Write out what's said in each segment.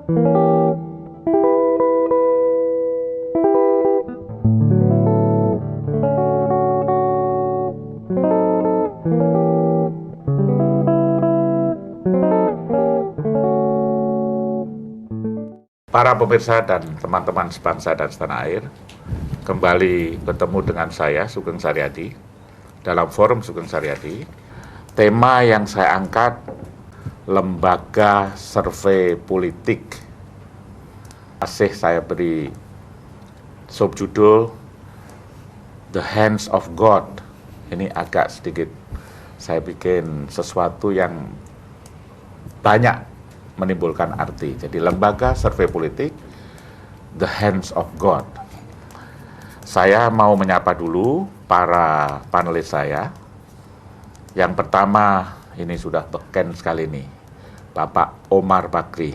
Para pemirsa dan teman-teman sebangsa dan setanah air, kembali bertemu dengan saya, Sugeng Saryadi, dalam forum Sugeng Saryadi. Tema yang saya angkat, lembaga survei politik. Masih saya beri subjudul The Hands of God. Ini agak sedikit saya bikin sesuatu yang banyak menimbulkan arti. Jadi lembaga survei politik, The Hands of God. Saya mau menyapa dulu para panelis saya. Yang pertama, ini sudah beken sekali nih, Bapak Omar Bakri.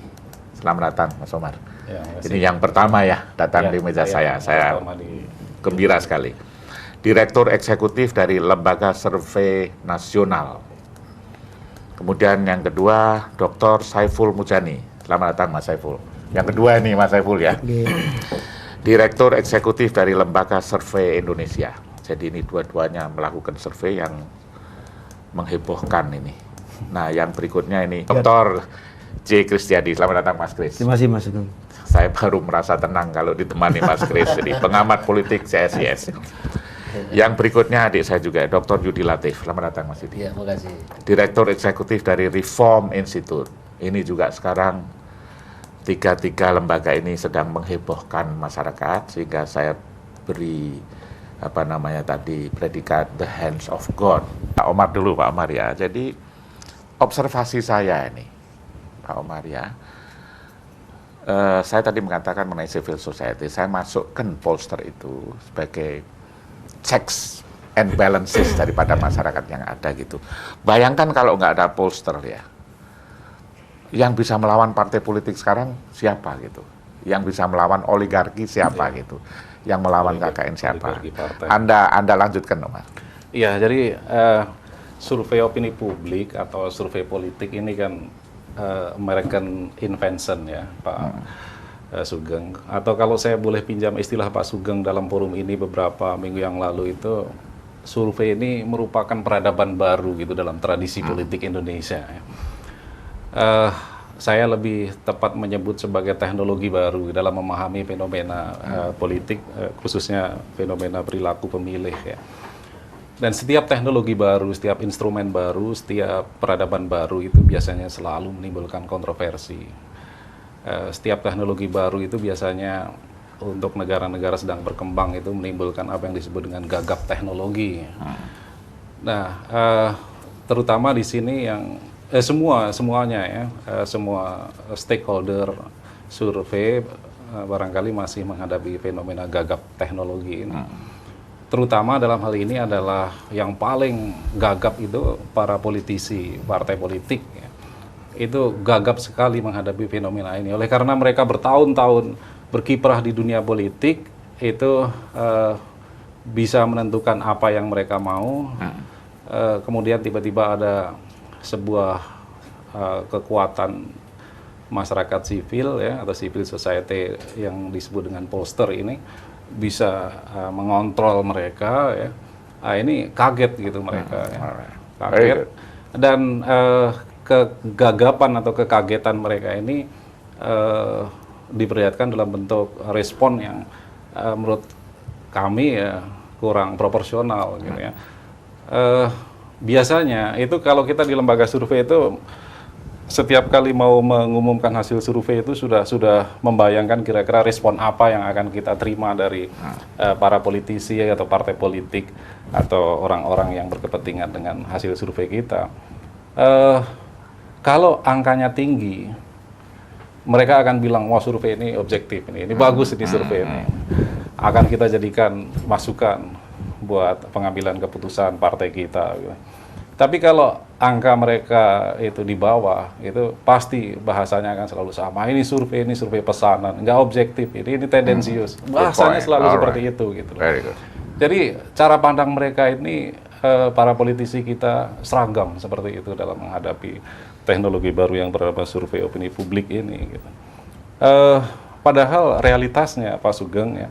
Selamat datang, Mas Omar. Ya, ini yang pertama ya datang di meja saya. Saya gembira sekali. Direktur Eksekutif dari Lembaga Survei Nasional. Kemudian yang kedua, Dr. Saiful Mujani. Selamat datang, Mas Saiful. Yang kedua ini, Mas Saiful ya. Direktur Eksekutif dari Lembaga Survei Indonesia. Jadi ini dua-duanya melakukan survei yang menghebohkan ini. Nah, yang berikutnya ini, Dr. J. Kristiadi. Selamat datang, Mas Kris. Terima kasih, Mas Sugeng. Saya baru merasa tenang kalau ditemani Mas Kris, jadi pengamat politik CSIS. Yang berikutnya adik saya juga, Dr. Yudi Latif. Selamat datang, Mas Yudi. Iya, terima kasih. Direktur Eksekutif dari Reform Institute. Ini juga sekarang tiga lembaga ini sedang menghebohkan masyarakat, sehingga saya beri predikat The Hands of God. Pak Omar dulu, Pak Omar ya. Jadi observasi saya ini, Pak Omar ya. Saya tadi mengatakan mengenai civil society. Saya masukkan pollster itu sebagai checks and balances daripada masyarakat yang ada gitu. Bayangkan kalau nggak ada pollster ya, yang bisa melawan partai politik sekarang siapa gitu, yang bisa melawan oligarki siapa gitu, yang melawan KKN siapa. Anda lanjutkan, Omar. Iya, jadi survei opini publik atau survei politik ini kan American invention ya, Pak Sugeng. Atau kalau saya boleh pinjam istilah Pak Sugeng dalam forum ini beberapa minggu yang lalu, itu survei ini merupakan peradaban baru gitu dalam tradisi politik Indonesia. Saya lebih tepat menyebut sebagai teknologi baru dalam memahami fenomena politik, khususnya fenomena perilaku pemilih ya. Dan setiap teknologi baru, setiap instrumen baru, setiap peradaban baru itu biasanya selalu menimbulkan kontroversi. Setiap teknologi baru itu biasanya untuk negara-negara sedang berkembang itu menimbulkan apa yang disebut dengan gagap teknologi. Nah, terutama di sini yang semuanya ya, semua stakeholder survei barangkali masih menghadapi fenomena gagap teknologi ini. Terutama dalam hal ini adalah yang paling gagap itu para politisi, partai politik ya. Itu gagap sekali menghadapi fenomena ini. Oleh karena mereka bertahun-tahun berkiprah di dunia politik, itu bisa menentukan apa yang mereka mau. Kemudian tiba-tiba ada sebuah kekuatan masyarakat sipil ya, atau civil society yang disebut dengan pollster ini bisa mengontrol mereka ya. Ini kaget gitu mereka ya. Kaget. Dan kegagapan atau kekagetan mereka ini diperlihatkan dalam bentuk respon yang menurut kami ya kurang proporsional gitu ya. Biasanya itu kalau kita di lembaga survei itu setiap kali mau mengumumkan hasil survei itu sudah membayangkan kira-kira respon apa yang akan kita terima dari para politisi atau partai politik atau orang-orang yang berkepentingan dengan hasil survei kita. Kalau angkanya tinggi, mereka akan bilang, wah survei ini objektif, ini bagus ini survei ini. Akan kita jadikan masukan buat pengambilan keputusan partai kita. Tapi kalau angka mereka itu di bawah, itu pasti bahasanya akan selalu sama. Ini survei pesanan, nggak objektif, ini tendensius. Bahasanya selalu seperti itu gitu. Jadi cara pandang mereka ini, para politisi kita seragam seperti itu dalam menghadapi teknologi baru yang bernama survei opini publik ini gitu. Padahal realitasnya Pak Sugeng ya,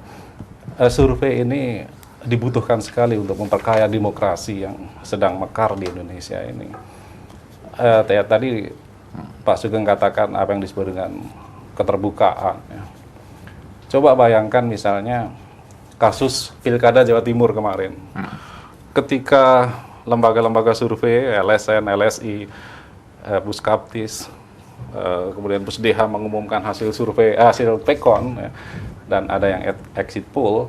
survei ini dibutuhkan sekali untuk memperkaya demokrasi yang sedang mekar di Indonesia ini. Tadi Pak Sugeng katakan apa yang disebut dengan keterbukaan. Ya. Coba bayangkan misalnya kasus Pilkada Jawa Timur kemarin. Ketika lembaga-lembaga survei, LSN, LSI, Puskaptis, kemudian Pusdeha mengumumkan hasil survei, hasil Pekon, ya, dan ada yang exit poll,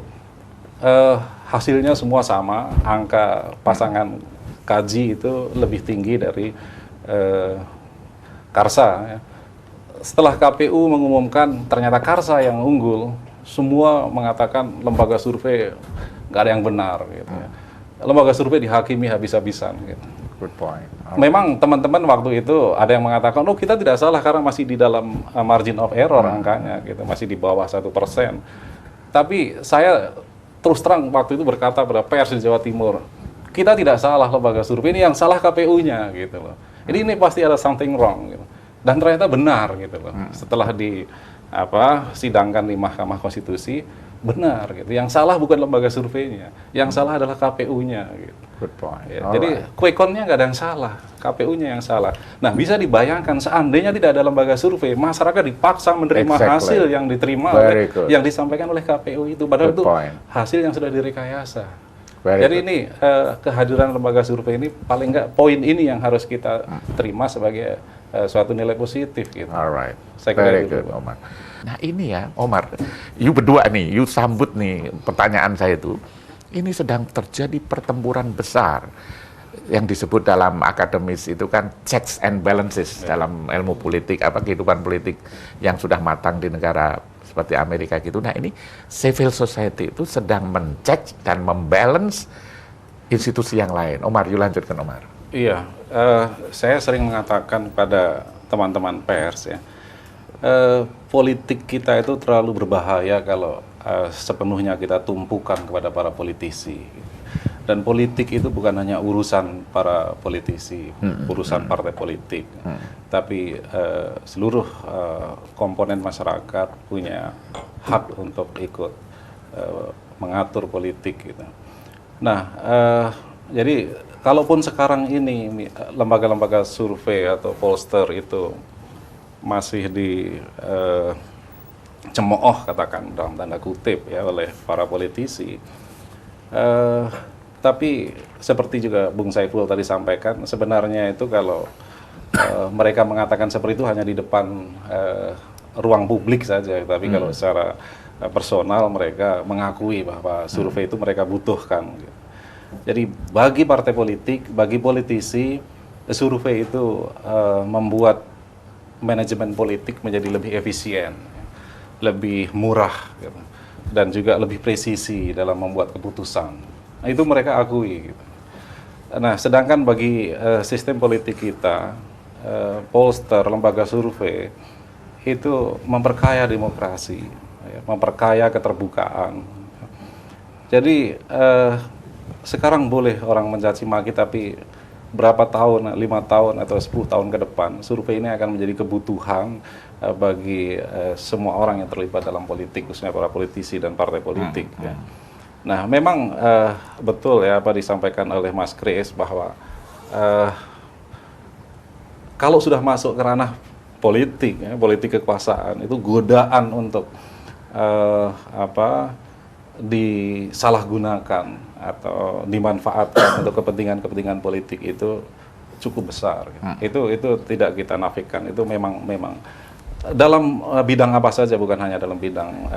hasilnya semua sama, angka pasangan Kaji itu lebih tinggi dari Karsa. Ya. Setelah KPU mengumumkan ternyata Karsa yang unggul, semua mengatakan lembaga survei nggak ada yang benar. Gitu, ya. Lembaga survei dihakimi habis-habisan. Gitu. Good point. Memang teman-teman waktu itu ada yang mengatakan, oh kita tidak salah karena masih di dalam margin of error angkanya, gitu, masih di bawah 1%. Tapi saya terus terang waktu itu berkata pada pers di Jawa Timur, kita tidak salah lembaga survei, ini yang salah KPU-nya, gitu loh. Jadi ini pasti ada something wrong, gitu. Dan ternyata benar, gitu loh. Setelah sidangkan di Mahkamah Konstitusi, benar, gitu. Yang salah bukan lembaga surveinya, yang salah adalah KPU-nya, gitu. Good point. Ya, jadi quick count-nya nggak ada yang salah, KPU-nya yang salah. Nah, bisa dibayangkan seandainya tidak ada lembaga survei, masyarakat dipaksa menerima hasil yang diterima yang disampaikan oleh KPU itu, padahal itu hasil yang sudah direkayasa. Jadi ini kehadiran lembaga survei ini paling nggak poin ini yang harus kita terima sebagai suatu nilai positif gitu. Alright. Saya kira Very good, Omar. Nah ini ya, Omar, you berdua nih, you sambut nih pertanyaan saya itu. Ini sedang terjadi pertempuran besar yang disebut dalam akademis itu kan checks and balances dalam ilmu politik, kehidupan politik yang sudah matang di negara seperti Amerika gitu. Nah ini civil society itu sedang mencek dan membalance institusi yang lain. Omar, you lanjutkan Omar. Iya, saya sering mengatakan pada teman-teman pers ya, politik kita itu terlalu berbahaya kalau sepenuhnya kita tumpukan kepada para politisi. Dan politik itu bukan hanya urusan para politisi, urusan partai politik, tapi seluruh komponen masyarakat punya hak untuk ikut mengatur politik. Gitu. Nah, jadi kalaupun sekarang ini lembaga-lembaga survei atau pollster itu masih cemooh katakan dalam tanda kutip ya oleh para politisi, tapi seperti juga Bung Saiful tadi sampaikan, sebenarnya itu kalau mereka mengatakan seperti itu hanya di depan ruang publik saja, tapi kalau secara personal mereka mengakui bahwa survei itu mereka butuhkan. Jadi bagi partai politik, bagi politisi, survei itu membuat manajemen politik menjadi lebih efisien, lebih murah, gitu, dan juga lebih presisi dalam membuat keputusan. Nah, itu mereka akui. Gitu. Nah, sedangkan bagi sistem politik kita, pollster, lembaga survei, itu memperkaya demokrasi, ya, memperkaya keterbukaan. Jadi sekarang boleh orang mencaci maki, tapi berapa tahun, 5 tahun atau 10 tahun ke depan, survei ini akan menjadi kebutuhan bagi semua orang yang terlibat dalam politik, khususnya para politisi dan partai politik. Ya. Nah, memang betul ya apa disampaikan oleh Mas Kris bahwa kalau sudah masuk ke ranah politik, ya, politik kekuasaan, itu godaan untuk disalahgunakan atau dimanfaatkan untuk kepentingan politik itu cukup besar. Itu tidak kita nafikan. Itu memang dalam bidang apa saja, bukan hanya dalam bidang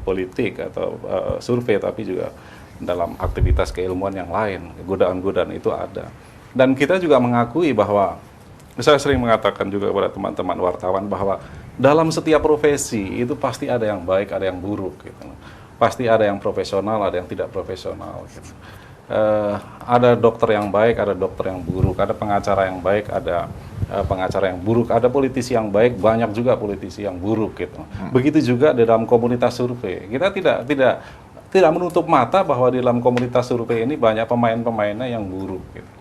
politik atau survei, tapi juga dalam aktivitas keilmuan yang lain. Godaan-godaan itu ada. Dan kita juga mengakui bahwa, saya sering mengatakan juga kepada teman-teman wartawan bahwa dalam setiap profesi itu pasti ada yang baik, ada yang buruk. Gitu. Pasti ada yang profesional, ada yang tidak profesional. Gitu. Ada dokter yang baik, ada dokter yang buruk, ada pengacara yang baik, ada pengacara yang buruk, ada politisi yang baik, banyak juga politisi yang buruk. Gitu. Begitu juga di dalam komunitas survei. Kita tidak menutup mata bahwa di dalam komunitas survei ini banyak pemain-pemainnya yang buruk. Gitu.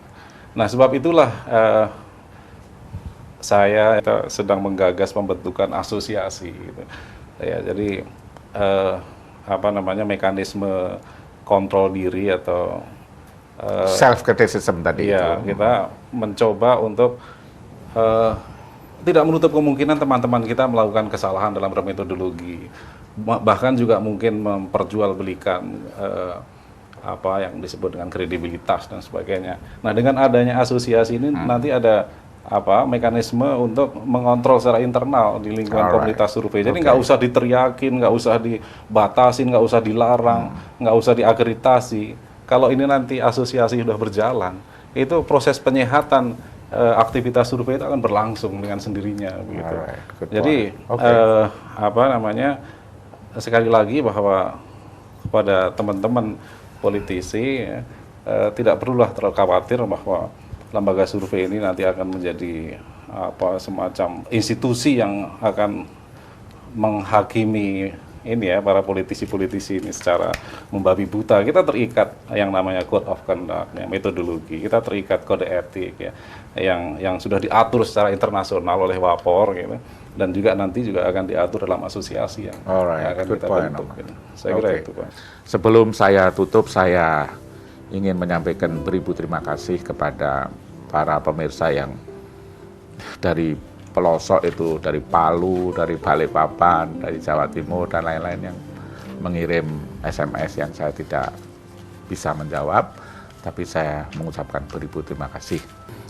Nah, sebab itulah saya sedang menggagas pembentukan asosiasi gitu. Ya, jadi mekanisme kontrol diri atau Self criticism tadi ya, itu. kita mencoba untuk tidak menutup kemungkinan teman-teman kita melakukan kesalahan dalam bermetodologi, bahkan juga mungkin memperjualbelikan apa yang disebut dengan kredibilitas dan sebagainya. Nah, dengan adanya asosiasi ini nanti ada mekanisme untuk mengontrol secara internal di lingkungan komunitas survei. Jadi nggak usah diteriakin, nggak usah dibatasin, nggak usah dilarang, nggak usah diakreditasi. Kalau ini nanti asosiasi sudah berjalan, itu proses penyehatan aktivitas survei itu akan berlangsung dengan sendirinya begitu. Jadi sekali lagi bahwa kepada teman-teman politisi tidak perlulah terlalu khawatir bahwa lembaga survei ini nanti akan menjadi semacam institusi yang akan menghakimi ini ya para politisi-politisi ini secara membabi buta. Kita terikat yang namanya code of conduct, ya, metodologi. Kita terikat kode etik ya, yang sudah diatur secara internasional oleh WAPOR gitu. Dan juga nanti juga akan diatur dalam asosiasi yang akan kita bentuk. Gitu. Saya kira itu, Pak. Sebelum saya tutup, saya ingin menyampaikan beribu terima kasih kepada para pemirsa yang dari pelosok itu, dari Palu, dari Balikpapan, dari Jawa Timur, dan lain-lain yang mengirim SMS yang saya tidak bisa menjawab, tapi saya mengucapkan beribu terima kasih.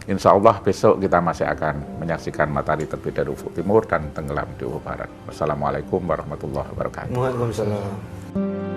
Insya Allah besok kita masih akan menyaksikan matahari terbit dari ufuk timur dan tenggelam di ufuk barat. Wassalamualaikum warahmatullahi wabarakatuh. Waalaikumsalam.